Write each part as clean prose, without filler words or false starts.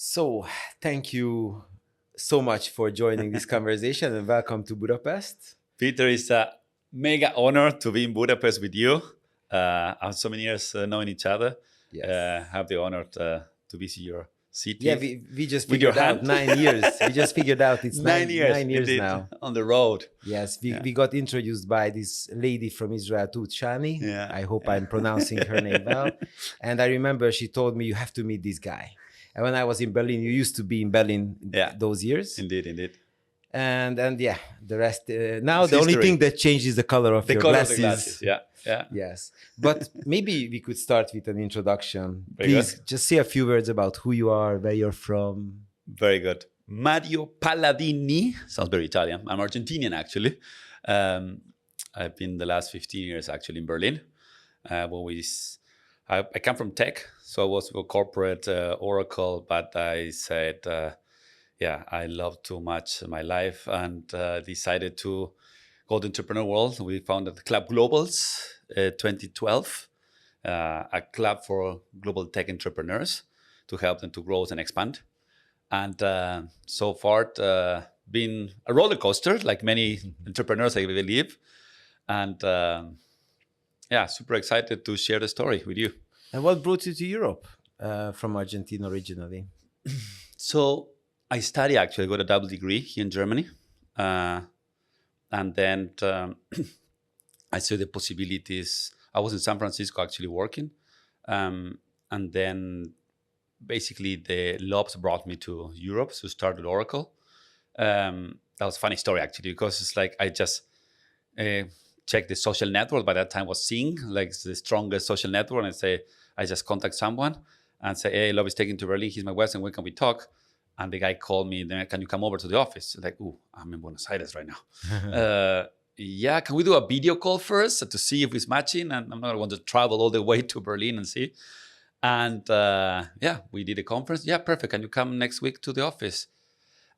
So, thank you so much for joining this conversation and welcome to Budapest. Peter, it's a mega honor to be in Budapest with you. After so many years knowing each other, Yes. have the honor to visit your city. Yeah, we just With your figured out hand. 9 years. We just figured out it's 9 years indeed, now. on the road. Yes, we got introduced by this lady from Israel, Shani. Yeah. I hope I'm pronouncing her name well. And I remember she told me, you have to meet this guy. And when I was in Berlin, you used to be in Berlin those years. Indeed. And yeah, the rest. Now It's the only history. thing that changes is the color of The your color glasses. of the glasses. Yeah. Yes, but maybe we could start with an introduction. Very Please good. just say a few words about who you are, where you're from. Very good. Mario Paladini. Sounds very Italian. I'm Argentinian, actually. I've been the last 15 years actually in Berlin. I come from tech, so I was with corporate Oracle, but I said, I love too much my life and decided to go to entrepreneurial world. We founded Club Globals 2012, a club for global tech entrepreneurs to help them to grow and expand. And so far, been a roller coaster, like many entrepreneurs, I believe. And super excited to share the story with you. And what brought you to Europe from Argentina originally? So I got a double degree here in Germany. And then I saw the possibilities. I was in San Francisco actually working. And then basically the lobs brought me to Europe to start with Oracle. That was a funny story actually, because it's like I just checked the social network. By that time was Sing, like the strongest social network. And I just contact someone and say, hey, Lob is taking to Berlin. He's my Western. When can we talk? And the guy called me, then can you come over to the office? Like, I'm in Buenos Aires right now. Can we do a video call first to see if it's matching? And I'm not going to travel all the way to Berlin and see. And we did a conference. Yeah, perfect. Can you come next week to the office?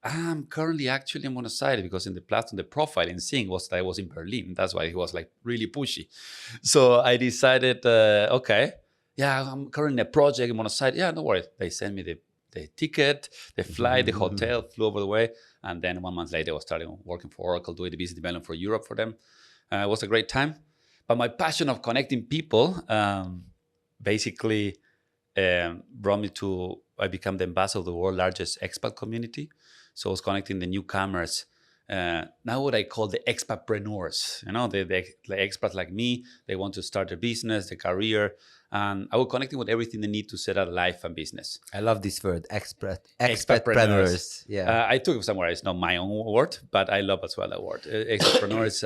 I'm currently actually in Buenos Aires because in the platform, the profile in Sing was that I was in Berlin. That's why he was like really pushy. So I decided, I'm currently in a project in Buenos Aires. Yeah, no worries. They sent me the ticket, the flight, the hotel, flew over the way. And then 1 month later, I was starting working for Oracle, doing the business development for Europe for them. It was a great time. But my passion of connecting people basically brought me to, I became the ambassador of the world's largest expat community. So I was connecting the newcomers. Now what I call the expatpreneurs, the expats like me, they want to start a business, their career. And I was connecting with everything they need to set up a life and business. I love this word, expatpreneurs. Yeah. I took it somewhere. It's not my own word, but I love as well that word. Expatpreneurs,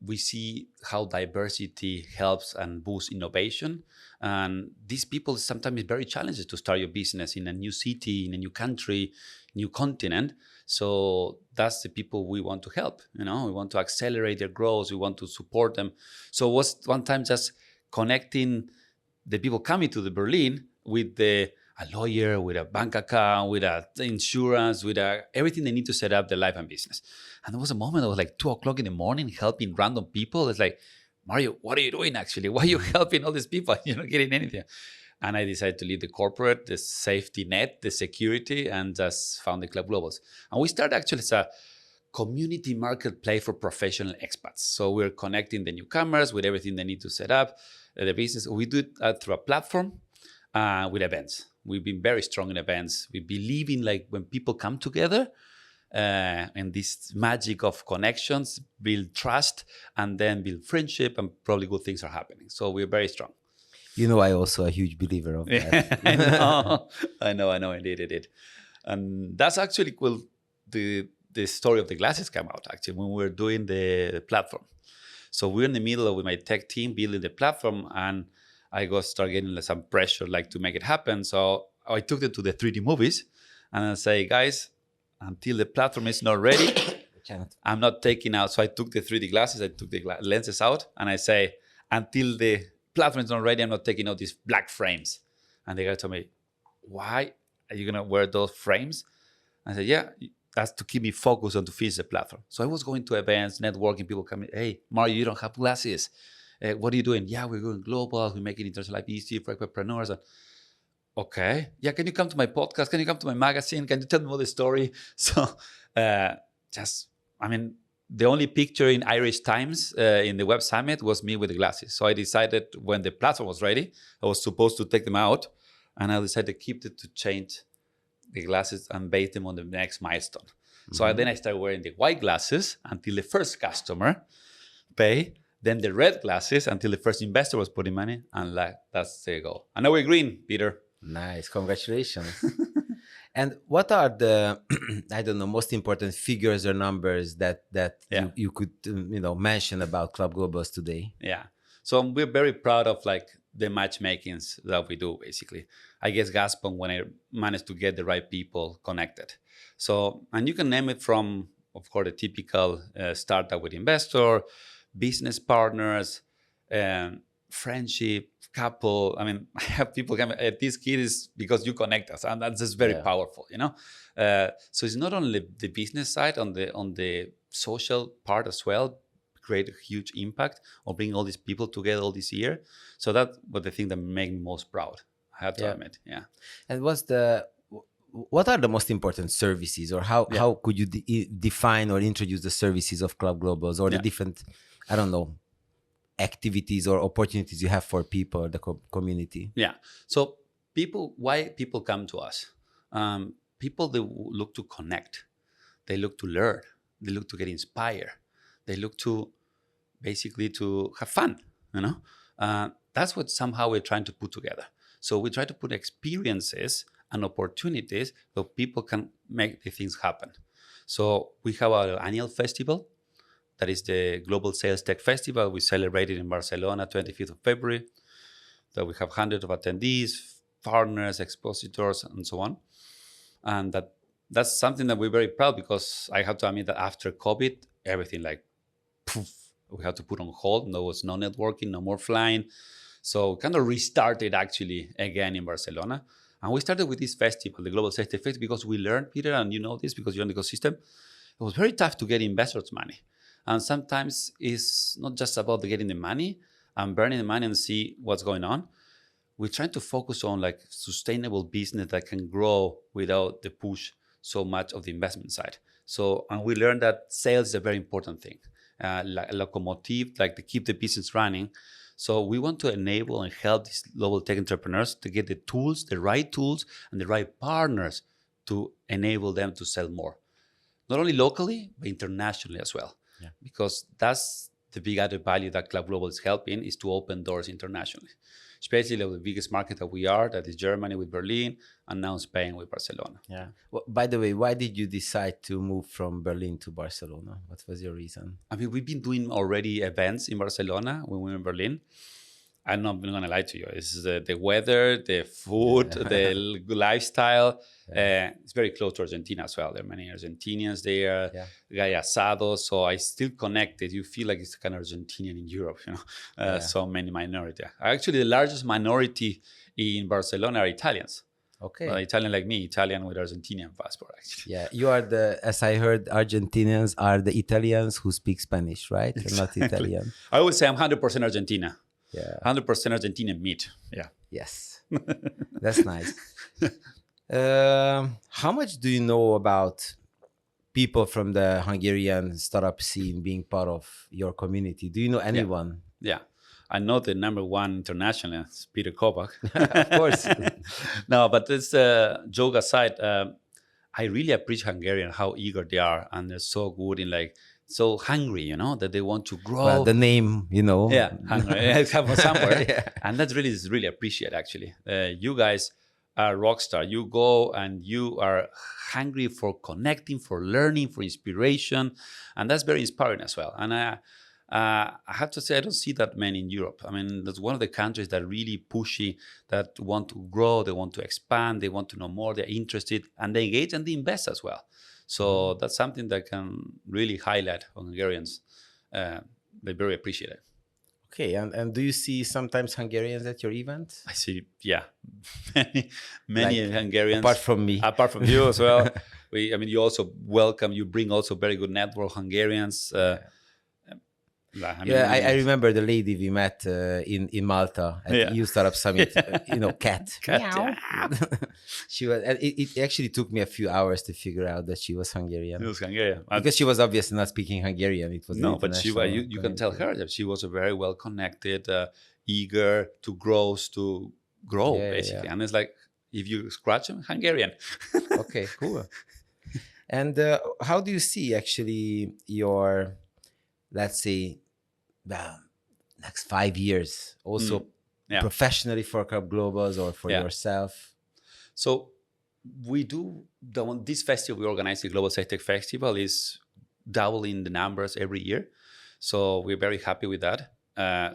we see how diversity helps and boosts innovation. And these people sometimes it's very challenging to start your business in a new city, in a new country, new continent. So that's the people we want to help. We want to accelerate their growth. We want to support them. So it was one time just connecting the people coming to the Berlin with a lawyer, with a bank account, with insurance, with everything they need to set up their life and business. And there was a moment, it was like 2:00 in the morning, helping random people. It's like, Mario, what are you doing actually? Why are you helping all these people? You're not getting anything. And I decided to leave the corporate, the safety net, the security, and just founded Club Globals. And we started actually as a community marketplace for professional expats. So we're connecting the newcomers with everything they need to set up the business. We do it through a platform with events. We've been very strong in events. We believe in like when people come together and this magic of connections, build trust, and then build friendship, and probably good things are happening. So we're very strong. I also a huge believer of that. I know, indeed. And that's actually cool. The story of the glasses came out actually when we were doing the platform. So we're in the middle of with my tech team building the platform, and I started getting some pressure like to make it happen. So I took them to the 3D movies, and I say, guys, until the platform is not ready, I'm not taking out. So I took the 3D glasses, I took the lenses out, and I say, until the platform is not ready, I'm not taking out these black frames. And the guy told me, why are you gonna wear those frames? I said, yeah, that's to keep me focused on to finish the platform. So I was going to events, networking, people coming, hey, Mario, you don't have glasses. What are you doing? Yeah, we're going global. We're making international life easier for entrepreneurs. And okay, yeah, can you come to my podcast? Can you come to my magazine? Can you tell me more the story? So the only picture in Irish Times in the Web Summit was me with the glasses. So I decided when the platform was ready, I was supposed to take them out, and I decided to keep it to change the glasses and base them on the next milestone. So then I started wearing the white glasses until the first customer pay, then the red glasses until the first investor was putting money, and that's the goal. And now we're green, Peter. Nice, congratulations. And what are the, I don't know, most important figures or numbers that you could mention about Club Globals today? Yeah, so we're very proud of the matchmakings that we do, basically. I guess Gaspon, when I managed to get the right people connected. So, and you can name it from, of course, the typical startup with investor, business partners, friendship, couple. I mean, I have people come, this kid is because you connect us, and that's just very powerful, So it's not only the business side, on the social part as well, create a huge impact of bringing all these people together all this year. So that was the thing that made me most proud, I have to admit. Yeah. And what are the most important services, or how could you define or introduce the services of Club Globals, or the different, I don't know, activities or opportunities you have for people, the community? Yeah. So why people come to us? People, they look to connect. They look to learn. They look to get inspired. They look to basically to have fun, That's what somehow we're trying to put together. So we try to put experiences and opportunities so people can make the things happen. So we have our annual festival. That is the Global Sales Tech Festival. We celebrated in Barcelona, 25th of February. So we have hundreds of attendees, partners, expositors, and so on. And that's something that we're very proud, because I have to admit that after COVID, everything we had to put on hold. There was no networking, no more flying. So kind of restarted actually again in Barcelona. And we started with this festival, the Global Sales Tech Festival, because we learned, Peter, and you know this because you're in the ecosystem, it was very tough to get investors' money. And sometimes it's not just about getting the money and burning the money and see what's going on. We're trying to focus on sustainable business that can grow without the push so much of the investment side. So, and we learned that sales is a very important thing, like a locomotive, to keep the business running. So we want to enable and help these global tech entrepreneurs to get the tools, the right tools, and the right partners to enable them to sell more. Not only locally, but internationally as well. Yeah. Because that's the big added value that Club Global is helping, is to open doors internationally. Especially the biggest market that we are, that is Germany with Berlin, and now Spain with Barcelona. Yeah. Well, by the way, why did you decide to move from Berlin to Barcelona? What was your reason? I mean, we've been doing already events in Barcelona when we were in Berlin. I'm not going to lie to you. It's the weather, the food, the lifestyle. It's very close to Argentina as well. There are many Argentinians there. Gay asado. So I still connected. You feel like it's kind of Argentinian in Europe, So many minorities. Actually, the largest minority in Barcelona are Italians. Okay. Well, Italian like me, Italian with Argentinian passport, actually. Yeah, you are as I heard, Argentinians are the Italians who speak Spanish, right? Exactly. Not Italian. I would say I'm 100% Argentina. Yeah. 100% Argentinian meat. Yeah. Yes. That's nice. How much do you know about people from the Hungarian startup scene being part of your community? Do you know anyone? Yeah. I know the number one international is Peter Kovac. Of course. No, but this joke aside, I really appreciate Hungarian, how eager they are, and they're so good in so hungry, that they want to grow. Well, the name, Yeah, hungry. It comes somewhere. And that's really appreciate, actually. You guys are rock star. You go and you are hungry for connecting, for learning, for inspiration. And that's very inspiring as well. And I have to say, I don't see that many in Europe. I mean, that's one of the countries that are really pushy, that want to grow, they want to expand, they want to know more, they're interested, and they engage and they invest as well. So that's something that can really highlight Hungarians. They very appreciate it. Okay, and do you see sometimes Hungarians at your event? I see, yeah, many Hungarians. Apart from me. Apart from you as well. You also welcome, you bring also very good network Hungarians. I remember the lady we met in Malta at the EU Startup Summit. Cat. She was. And it actually took me a few hours to figure out that she was Hungarian. It was Hungarian because she was obviously not speaking Hungarian. It was but you can tell her that she was a very well connected, eager to grow, basically. And it's like, if you scratch them, Hungarian. Okay, cool. And how do you see actually your, let's say, next 5 years, also professionally for Club Globals or for yourself? So we do, this festival we organize, the Global Tech Festival, is doubling the numbers every year. So we're very happy with that.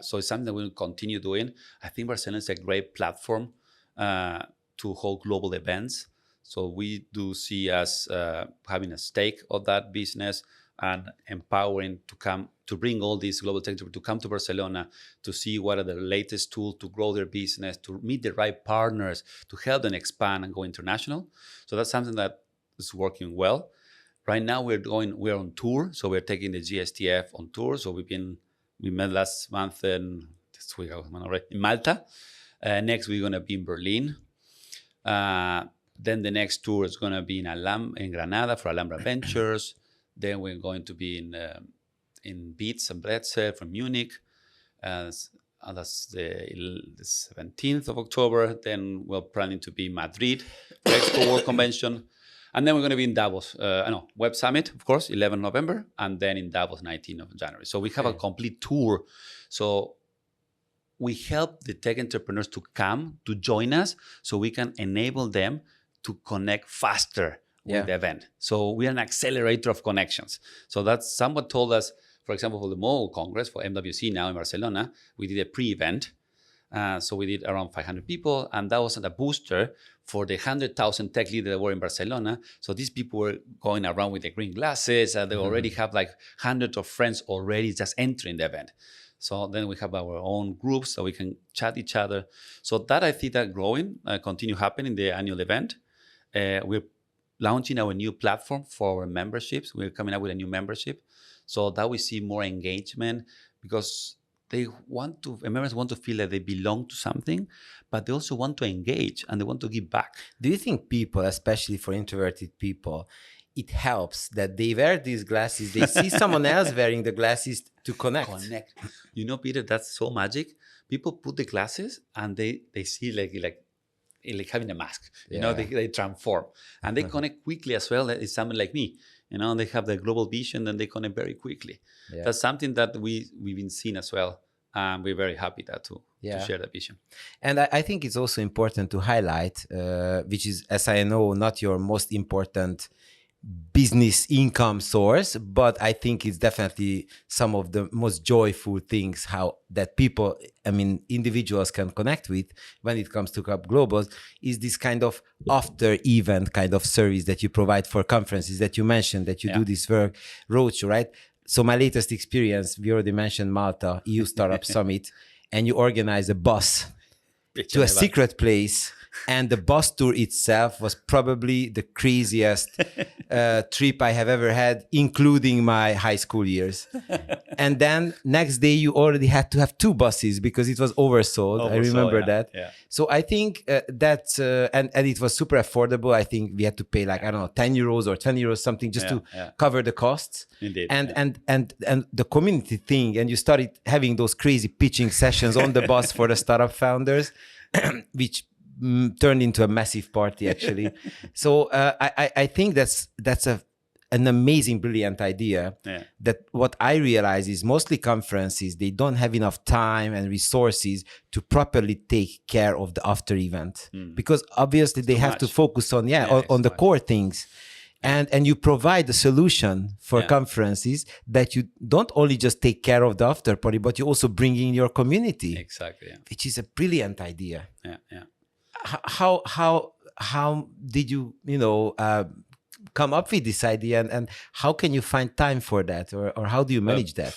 So it's something that we'll continue doing. I think Barcelona is a great platform to hold global events. So we do see us having a stake of that business and empowering to bring all these global tech to come to Barcelona to see what are the latest tools to grow their business, to meet the right partners, to help them expand and go international. So that's something that is working well. Right now we're on tour, so we're taking the GSTF on tour. So we met last month in Malta. Next we're gonna be in Berlin. Then the next tour is going to be in Granada for Alhambra Ventures. Then we're going to be in Beats and Bretzel from Munich. That's the 17th of October. Then we're planning to be in Madrid, Expo World Convention. And then we're going to be in Davos, Web Summit, of course, 11 November. And then in Davos, 19th of January. So we have a complete tour. So we help the tech entrepreneurs to come, to join us, so we can enable them to connect faster with the event. So we are an accelerator of connections. So that's someone told us, for example, for the Mobile Congress, for MWC now in Barcelona, we did a pre-event. So we did around 500 people, and that was a booster for the 100,000 tech leaders that were in Barcelona. So these people were going around with the green glasses, and they already have like hundreds of friends already just entering the event. So then we have our own groups so we can chat each other. So that I think that growing, continue happening in the annual event. We're launching our new platform for our memberships. We're coming up with a new membership so that we see more engagement because members want to feel that they belong to something, but they also want to engage and they want to give back. Do you think people, especially for introverted people, it helps that they wear these glasses, they see someone else wearing the glasses to connect? You know, Peter, that's so magic. People put the glasses and they see like having a mask. You know, they transform and they connect quickly as well. It's someone like me. You know, they have the global vision and they connect very quickly. Yeah. That's something that we've been seeing as well. We're very happy to share that vision. And I think it's also important to highlight, which is, as I know, not your most important business income source, but I think it's definitely some of the most joyful things that people, individuals can connect with when it comes to Club Globals is this kind of after event kind of service that you provide for conferences that you mentioned, that you do this work roadshow, right? So my latest experience, we already mentioned Malta, EU Startup Summit, and you organize a bus to a secret place. And the bus tour itself was probably the craziest trip I have ever had, including my high school years. And then next day, you already had to have 2 buses because it was oversold. I remember that. Yeah. So I think and it was super affordable. I think we had to pay like, I don't know, 10 euros or 20 euros, something just to cover the costs. Indeed. And the community thing. And you started having those crazy pitching sessions on the bus for the startup founders, which turned into a massive party actually. So I think that's an amazing, brilliant idea. That what I realize is mostly conferences, they don't have enough time and resources to properly take care of the after event because obviously they have to focus on the core things. And you provide a solution for conferences that you don't only just take care of the after party, but you also bring in your community. Exactly. Which is a brilliant idea. Yeah. How did you come up with this idea and how can you find time for that or how do you manage that?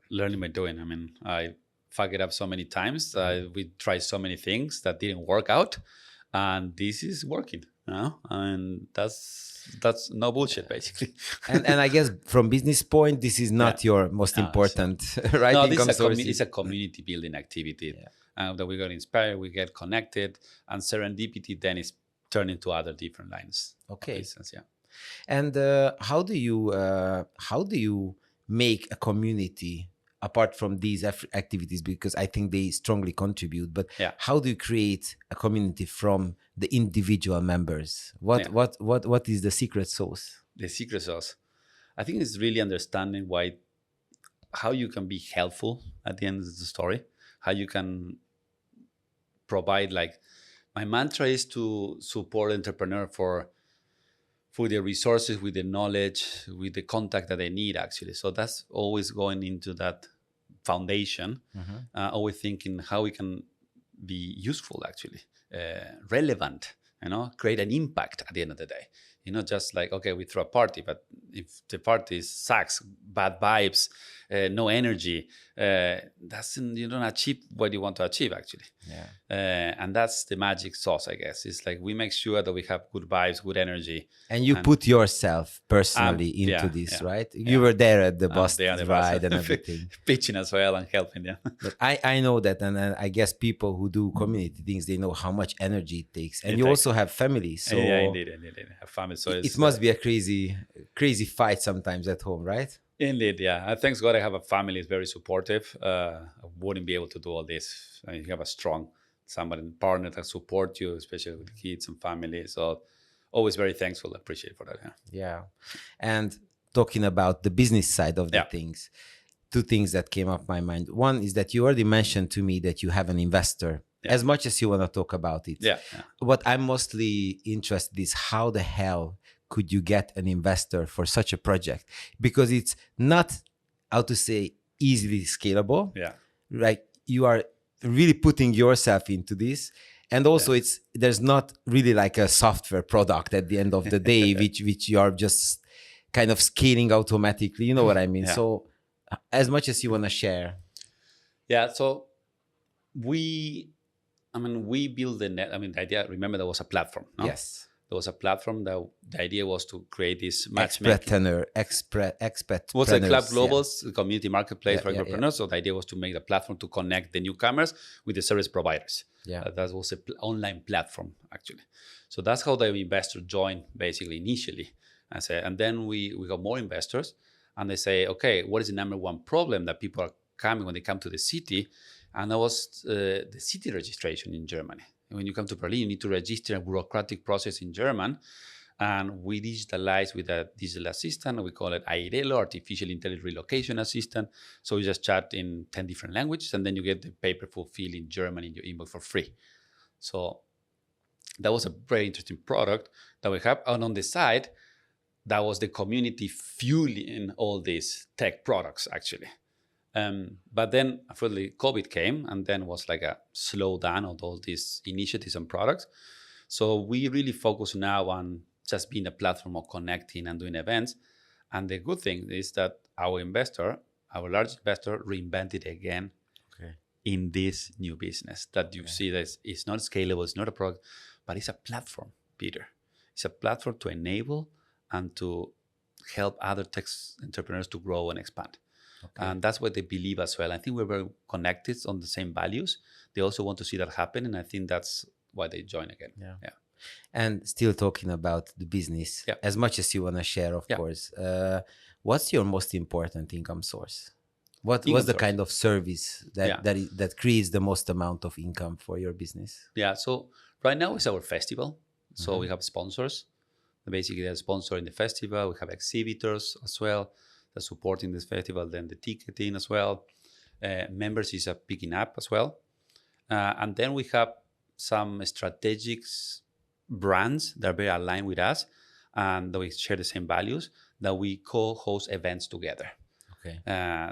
Learning by doing. I fuck it up so many times. We tried so many things that didn't work out and this is working. And that's no bullshit, basically. And I guess from business point, this is not your most important, right? No, income source. it's a community building activity that we got inspired, we get connected, and serendipity then is turned into other different lines. Okay. Business, And how do you make a community apart from these activities? Because I think they strongly contribute. But how do you create a community from the individual members? What is the secret sauce? The secret sauce, I think, is really understanding how you can be helpful at the end of the story. How you can provide, like, my mantra is to support entrepreneur for the resources, with the knowledge, with the contact that they need, actually. So that's always going into that foundation, always thinking how we can be useful, actually, relevant, create an impact at the end of the day. Just like, okay, we throw a party, but if the party sucks, bad vibes, no energy, you don't achieve what you want to achieve, actually. And that's the magic sauce, I guess. It's like we make sure that we have good vibes, good energy. And you put yourself personally into this, right? You were there at the Boston ride and everything. Pitching as well and helping them. But I know that, and I guess people who do community things, they know how much energy it takes. And you also have family. So indeed. I have family. So it must be a crazy fight sometimes at home, right? Indeed, yeah. Thanks God I have a family that's very supportive. I wouldn't be able to do all this. I mean, you have a strong partner that support you, especially with kids and family. So always very thankful, appreciate for that. Yeah. And talking about the business side of the things, two things that came up my mind. One is that you already mentioned to me that you have an investor. As much as you want to talk about it. What I'm mostly interested in is how the hell could you get an investor for such a project? Because it's not, how to say, easily scalable. Right? You are really putting yourself into this. And also there's not really like a software product at the end of the day, which you are just kind of scaling automatically. You know what I mean? So as much as you want to share. So we built the net. The idea, remember, there was a platform. No? Yes. There was a platform that the idea was to create this matchmaking. Expat. What's a Club Global's community marketplace for entrepreneurs. So the idea was to make the platform to connect the newcomers with the service providers. That was an online platform, actually. So that's how the investor joined, basically, initially. And then we got more investors, and they say, okay, what is the number one problem that people are coming when they come to the city? And that was the city registration in Germany. When you come to Berlin, you need to register a bureaucratic process in German. And we digitalize with a digital assistant. We call it AIRELO, Artificial Intelligence Relocation Assistant. So you just chat in 10 different languages, and then you get the paper fulfilled in German in your inbox for free. So that was a very interesting product that we have. And on the side, that was the community fueling all these tech products, actually. But then, unfortunately, COVID came, and then was like a slowdown of all these initiatives and products. So we really focus now on just being a platform of connecting and doing events. And the good thing is that our large investor, reinvented again in this new business that you see that it's not scalable, it's not a product, but it's a platform, Peter. It's a platform to enable and to help other tech entrepreneurs to grow and expand. And that's what they believe as well. I think we're very connected on the same values. They also want to see that happen. And I think that's why they join again. And still talking about the business, as much as you want to share, of course, what's your most important income source? What's the kind of service that creates the most amount of income for your business? So right now it's our festival. So we have sponsors. Basically, they're sponsoring the festival. We have exhibitors as well. Supporting this festival, then the ticketing as well. Members is picking up as well. And then we have some strategic brands that are very aligned with us and that we share the same values, that we co-host events together.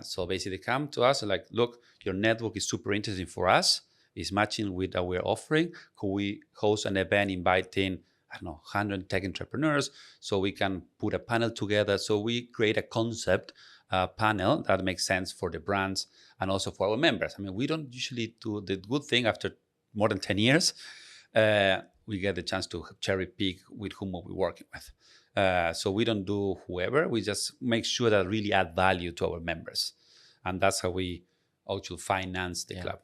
So basically they come to us and like, look, your network is super interesting for us. It's matching with what we're offering. Could we host an event inviting 100 tech entrepreneurs, so we can put a panel together. So we create a concept panel that makes sense for the brands and also for our members. We don't usually do the good thing after more than 10 years. we get the chance to cherry pick with whom we're working with. So we don't do whoever. We just make sure that really add value to our members, and that's how we actually finance the club.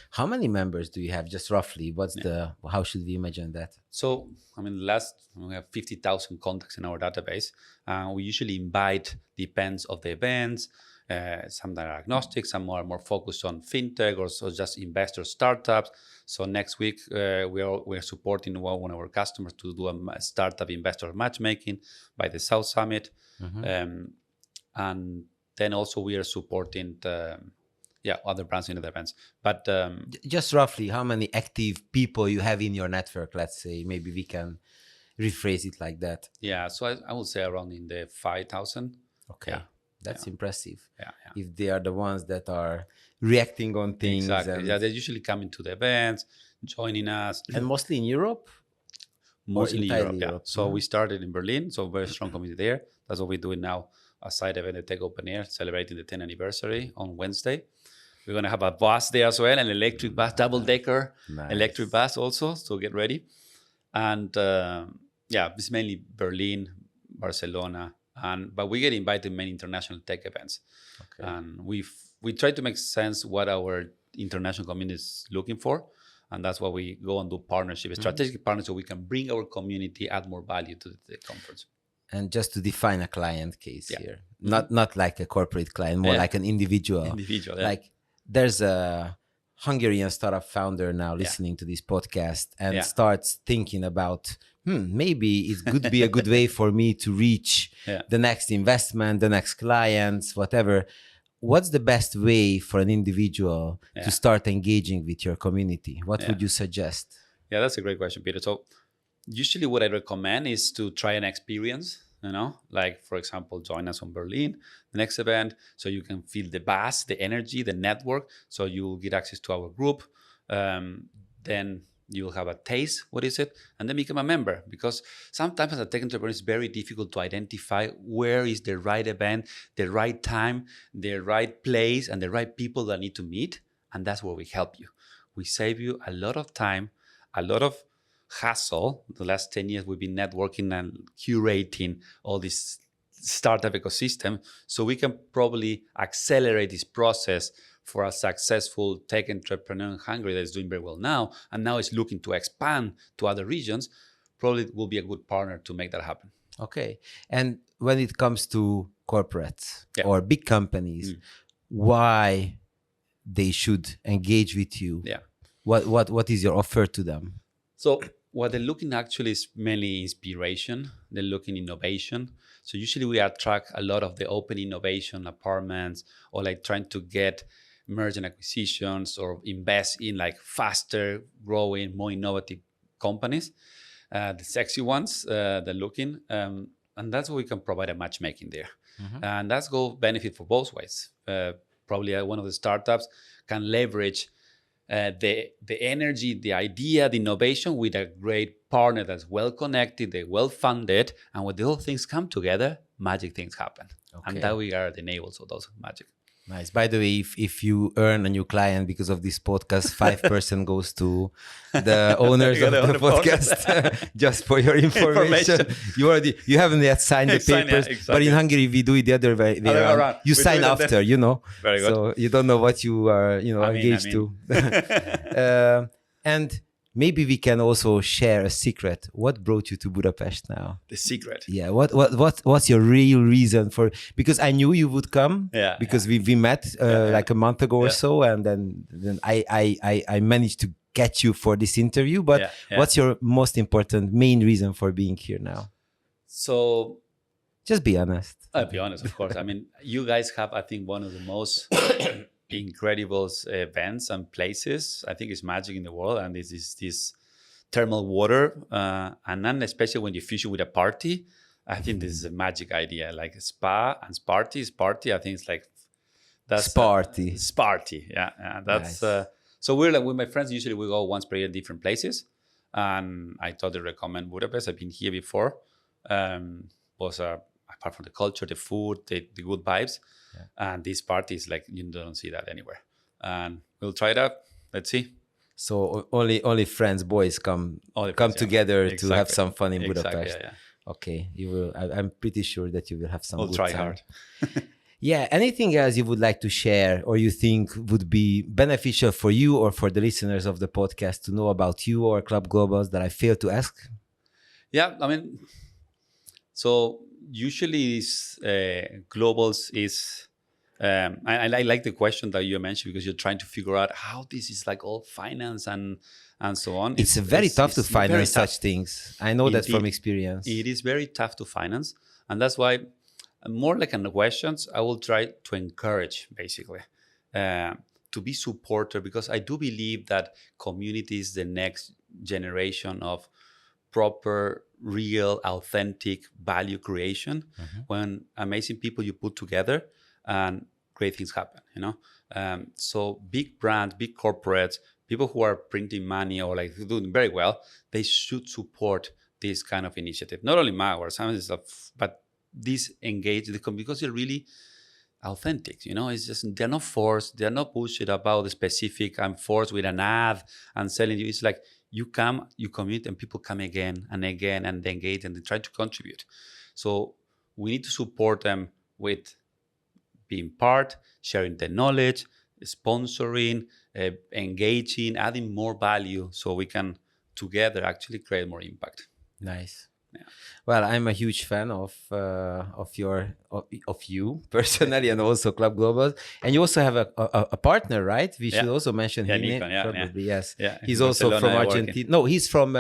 How many members do you have, just roughly? How should we imagine that? So, we have 50,000 contacts in our database. We usually invite, depends of the events. Some that are agnostic, some are more focused on fintech or so just investor startups. So next week, we're supporting one of our customers to do a startup investor matchmaking by the South Summit. And then also we are supporting other brands in other events. But just roughly, how many active people you have in your network, let's say? Maybe we can rephrase it like that. Yeah, so I would say around in the 5,000. Okay. Yeah. That's impressive. Yeah. If they are the ones that are reacting on things. Exactly. They're usually coming to the events, joining us. And mostly in Europe? Mostly in Europe. So we started in Berlin, so very strong community there. That's what we're doing now, a side event at Tech Open Air, celebrating the 10th anniversary on Wednesday. We're going to have a bus there as well, an electric bus, double-decker electric bus also, so get ready. And it's mainly Berlin, Barcelona, but we get invited to many international tech events. Okay. And we try to make sense what our international community is looking for. And that's why we go and do partnership, strategic partnership, so we can bring our community, add more value to the conference. And just to define a client case here, not like a corporate client, more like an individual. Like there's a Hungarian startup founder now listening to this podcast and starts thinking about, maybe it could be a good way for me to reach the next investment, the next clients, whatever. What's the best way for an individual to start engaging with your community? What would you suggest? Yeah, that's a great question, Peter. So usually what I recommend is to try an experience, like, for example, join us on Berlin, the next event, so you can feel the buzz, the energy, the network. So you'll get access to our group. Then you'll have a taste, what is it? And then become a member. Because sometimes as a tech entrepreneur, it's very difficult to identify where is the right event, the right time, the right place, and the right people that need to meet. And that's where we help you. We save you a lot of time, a lot of hassle. The last 10 years, we've been networking and curating all this startup ecosystem. So we can probably accelerate this process for a successful tech entrepreneur in Hungary that is doing very well now, and now is looking to expand to other regions. Probably will be a good partner to make that happen. Okay. And when it comes to corporates or big companies, why they should engage with you? Yeah. What is your offer to them? So what they're looking actually is mainly inspiration. They're looking innovation. So usually we attract a lot of the open innovation apartments, or like trying to get merge and acquisitions or invest in like faster growing, more innovative companies, the sexy ones, they're looking. And that's where we can provide a matchmaking there. And that's go benefit for both ways. Probably one of the startups can leverage the energy, the idea, the innovation with a great partner that's well connected, they're well funded, and when the whole things come together, magic things happen. Okay. And that we are the enablers of those magic. Nice. By the way, if you earn a new client because of this podcast, 5% goes to the owners of the podcast. Just for your information. You haven't yet signed the papers, but in Hungary we do it the other way around. You sign after, Very good. So you don't know what you are, engaged to. And maybe we can also share a secret. What brought you to Budapest now? The secret. Yeah. What's your real reason for? Because I knew you would come. Yeah. Because we met like a month ago or so, and then I managed to get you for this interview. But what's your most important main reason for being here now? So, just be honest. I'll be honest, of course. I mean, you guys have, I think, one of the most incredible events and places. I think it's magic in the world, and this thermal water, and then especially when you fusion with a party, I think this is a magic idea, like a spa and SPArty. I think it's like that's SPArty. Yeah, that's nice. So we're like with my friends. Usually we go once per year different places, and I totally recommend Budapest. I've been here before. Apart from the culture, the food, the good vibes. And this party is like, you don't see that anywhere. And we'll try it out. Let's see. So only friends, boys come friends, together exactly. to have some fun in Budapest. Exactly, yeah. Okay, you will. I'm pretty sure that you will have some. We'll good try time. hard. Yeah. Anything else you would like to share, or you think would be beneficial for you or for the listeners of the podcast to know about you or Club Globals that I failed to ask? Yeah, I mean, so usually Globals is. I like the question that you mentioned because you're trying to figure out how this is like all finance and so on. It's very tough to finance such things. I know that from experience. It is very tough to finance, and that's why more like in the questions, I will try to encourage basically to be supporter, because I do believe that community is the next generation of proper, real, authentic value creation. When amazing people you put together and great things happen, so big brands, big corporates, people who are printing money or like doing very well, they should support this kind of initiative. Not only ours, but this engage because they're really authentic. It's just they're not forced, they're not bullshit about the specific. I'm forced with an ad and selling you. It's like you come, you commit, and people come again and again, and they engage and they try to contribute. So we need to support them with being part, sharing the knowledge, sponsoring, engaging, adding more value, so we can together actually create more impact. Nice. Yeah. Well, I'm a huge fan of you personally, and also Club Global. And you also have a partner, right? We should also mention him. Nico, probably, yes. Yeah. He's also from Argentina. No, he's from.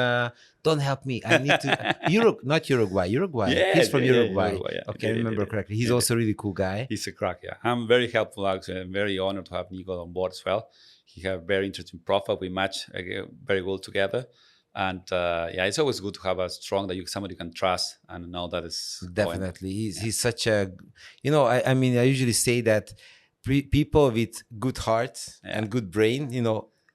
Don't help me. I need to. Not Uruguay. Yeah, he's from Uruguay. Yeah. Okay, I remember correctly. He's also a really cool guy. He's a crack. Yeah, I'm very helpful. Actually, I'm very honored to have Nico on board as well. He has a very interesting profile. We match very well together. And it's always good to have a strong somebody you can trust and know that is definitely going. He's such a, I mean, I usually say that people with good heart and good brain,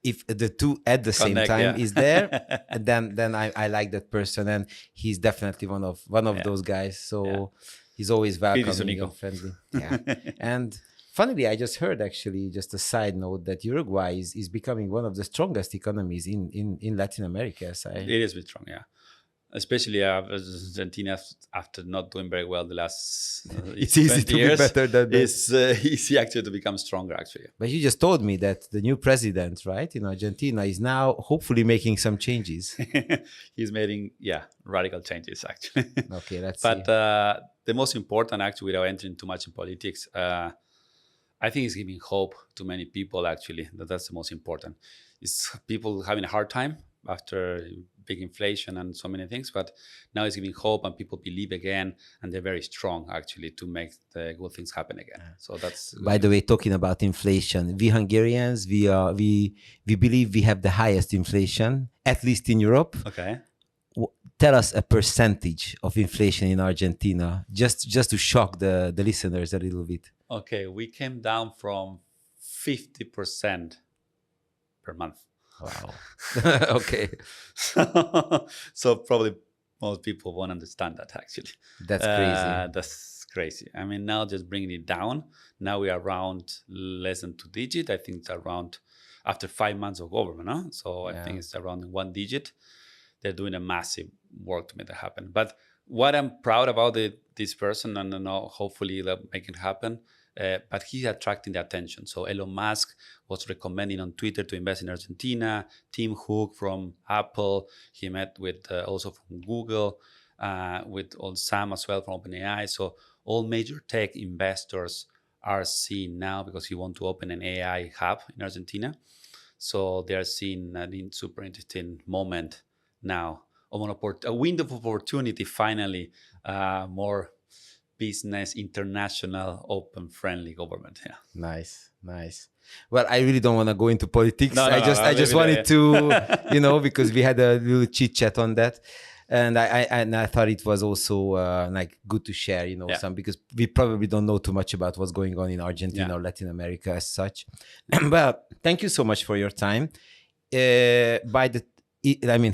if the two at the same time is there, then I like that person, and he's definitely one of those guys. So he's always welcoming and friendly. Yeah. And funnily, I just heard, actually, just a side note, that Uruguay is becoming one of the strongest economies in Latin America. It is very strong, yeah. Especially Argentina, after not doing very well the last it's easy to be better than that. It's easy actually to become stronger, actually. But you just told me that the new president, right, in Argentina is now hopefully making some changes. He's making, radical changes, actually. Okay, let's see. But the most important, actually, without entering too much in politics, I think it's giving hope to many people, actually. That's the most important. It's people having a hard time after big inflation and so many things, but now it's giving hope, and people believe again, and they're very strong, actually, to make the good things happen again. So that's... By the way, talking about inflation, we Hungarians, we believe we have the highest inflation, at least in Europe. Okay. Tell us a percentage of inflation in Argentina, just to shock the listeners a little bit. Okay, we came down from 50% per month. Wow. Okay. So probably most people won't understand that, actually. That's crazy. That's crazy. I mean, now just bringing it down. Now we are around less than 2 digit. I think it's around after 5 months of government. No? So I think it's around 1 digit. They're doing a massive work to make that happen. But what I'm proud about this person, and hopefully they'll make it happen. But he's attracting the attention. So Elon Musk was recommending on Twitter to invest in Argentina. Tim Cook from Apple, he met with also from Google, with old Sam as well from OpenAI. So all major tech investors are seeing now, because he wants to open an AI hub in Argentina. So they are seeing a super interesting moment now, a window of opportunity finally, more business, international, open, friendly government. Yeah. Nice. Well, I really don't want to go into politics. I just wanted to, because we had a little chit chat on that, and I thought it was also like good to share, some, because we probably don't know too much about what's going on in Argentina or Latin America as such. But thank you so much for your time.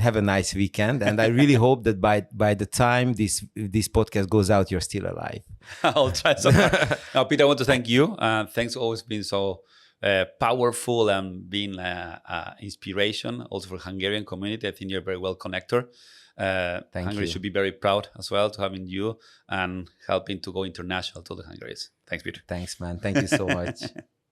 Have a nice weekend, and I really hope that by the time this podcast goes out, you're still alive. I'll try so hard. Now, Peter, I want to thank you. Thanks for always being so powerful and being inspiration also for Hungarian community. I think you're very well connected. Hungary should be very proud as well to having you and helping to go international to the Hungaries. Thanks, Peter. Thanks, man. Thank you so much.